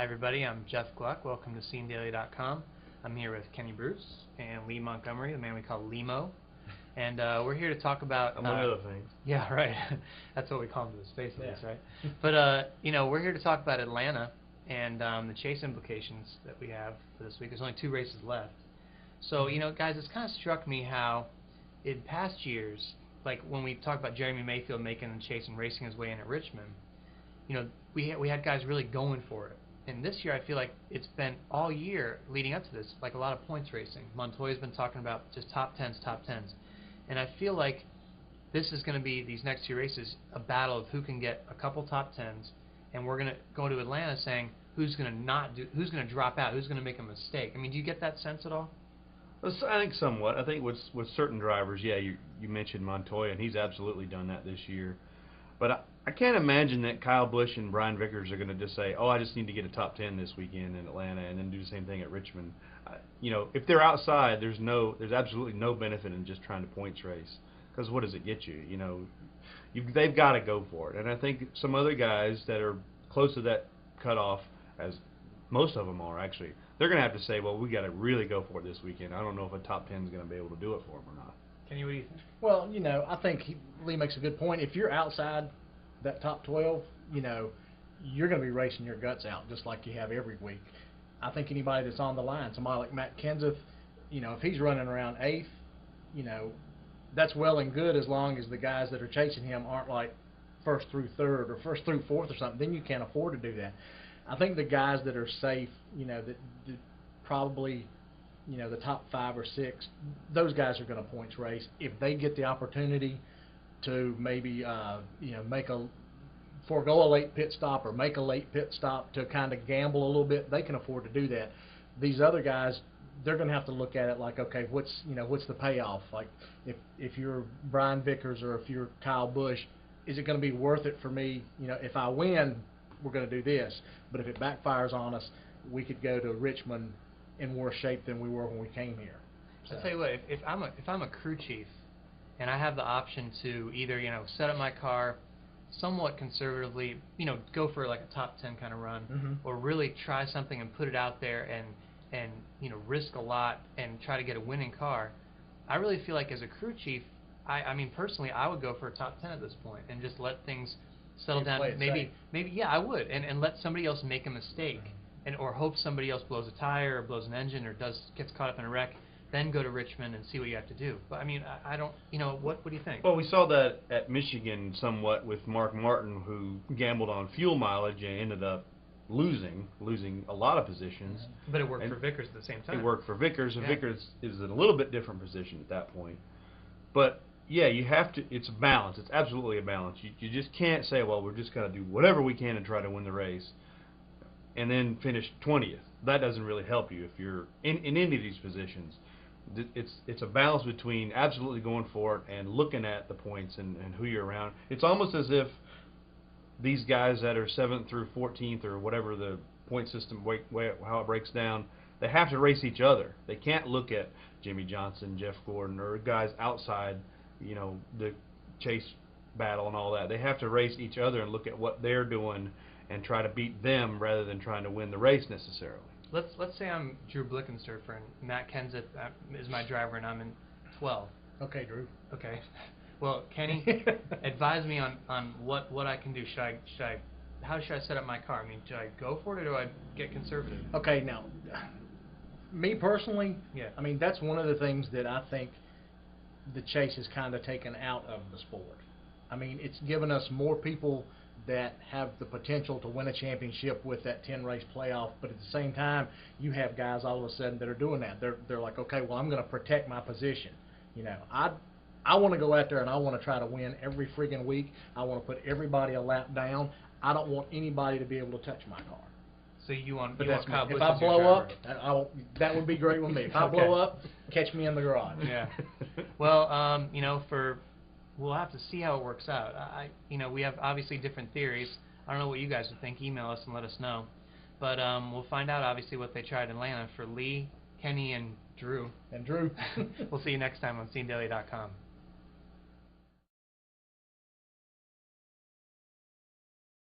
Hi everybody, I'm Jeff Gluck. Welcome to SceneDaily.com. I'm here with Kenny Bruce and Lee Montgomery, the man we call Limo. And we're here to talk about... among other things. Yeah, right. That's what we call him to the space race, right? But, we're here to talk about Atlanta and the chase implications that we have for this week. There's only 2 races left. So, guys, it's kind of struck me how in past years, like when we talk about Jeremy Mayfield making the chase and racing his way in at Richmond, we had guys really going for it. And this year, I feel like it's been all year leading up to this, like a lot of points racing. Montoya's been talking about just top 10s. And I feel like this is going to be, these next 2 races, a battle of who can get a couple top 10s. And we're going to go to Atlanta saying who's going to drop out, who's going to make a mistake. I mean, do you get that sense at all? I think somewhat. I think with certain drivers, yeah, you mentioned Montoya, and he's absolutely done that this year. But I can't imagine that Kyle Busch and Brian Vickers are going to just say, oh, I just need to get a top 10 this weekend in Atlanta and then do the same thing at Richmond. If they're outside, there's absolutely no benefit in just trying to points race, because what does it get you? They've got to go for it. And I think some other guys that are close to that cutoff, as most of them are actually, they're going to have to say, well, we got to really go for it this weekend. I don't know if a top 10 is going to be able to do it for them or not. Kenny, what do you think? Well, I think Lee makes a good point. If you're outside that top 12, you're going to be racing your guts out just like you have every week. I think anybody that's on the line, somebody like Matt Kenseth, if he's running around 8th, that's well and good as long as the guys that are chasing him aren't like 1st through 3rd or 1st through 4th or something. Then you can't afford to do that. I think the guys that are safe, that probably, the top 5 or 6, those guys are going to points race. If they get the opportunity to maybe, forego a late pit stop or make a late pit stop to kind of gamble a little bit, they can afford to do that. These other guys, they're going to have to look at it like, okay, what's the payoff? Like, if you're Brian Vickers or if you're Kyle Busch, is it going to be worth it for me? If I win, we're going to do this. But if it backfires on us, we could go to Richmond in worse shape than we were when we came here. So. I'll tell you what, if I'm a crew chief and I have the option to either set up my car somewhat conservatively, go for like a top 10 kind of run, or really try something and put it out there and risk a lot and try to get a winning car, I really feel like as a crew chief, I mean personally, I would go for a top 10 at this point and just let things settle down. Maybe yeah, I would, and let somebody else make a mistake. Or hope somebody else blows a tire or blows an engine or gets caught up in a wreck, then go to Richmond and see what you have to do. But I mean, I don't, what do you think? Well, we saw that at Michigan somewhat with Mark Martin, who gambled on fuel mileage and ended up losing a lot of positions. But it worked for Vickers at the same time. It worked for Vickers, and Vickers is in a little bit different position at that point. But yeah, you have to. It's a balance. It's absolutely a balance. You just can't say, well, we're just going to do whatever we can and try to win the race, and then finish 20th. That doesn't really help you if you're in any of these positions. It's a balance between absolutely going for it and looking at the points and who you're around. It's almost as if these guys that are 7th through 14th or whatever the point system, how it breaks down, they have to race each other. They can't look at Jimmy Johnson, Jeff Gordon, or guys outside, the chase battle and all that. They have to race each other and look at what they're doing and try to beat them rather than trying to win the race necessarily. Let's say I'm Drew Blickensderfer and Matt Kenseth is my driver and I'm in 12. Okay, Drew. Okay. Well, Kenny, advise me on what I can do. How should I set up my car? I mean, should I go for it or do I get conservative? Okay, now, me personally, I mean, that's one of the things that I think the chase has kind of taken out of the sport. I mean, it's given us more people that have the potential to win a championship with that 10-race playoff, but at the same time, you have guys all of a sudden that are doing that. They're like, okay, well, I'm going to protect my position. I want to go out there and I want to try to win every friggin' week. I want to put everybody a lap down. I don't want anybody to be able to touch my car. So you want Kyle Busch if I as your blow up, driver. that would be great with me. If I blow up, catch me in the garage. Yeah. Well, we'll have to see how it works out. We have obviously different theories. I don't know what you guys would think. Email us and let us know. But we'll find out obviously what they tried in Atlanta for Lee, Kenny, and Drew. And Drew. We'll see you next time on SceneDaily.com.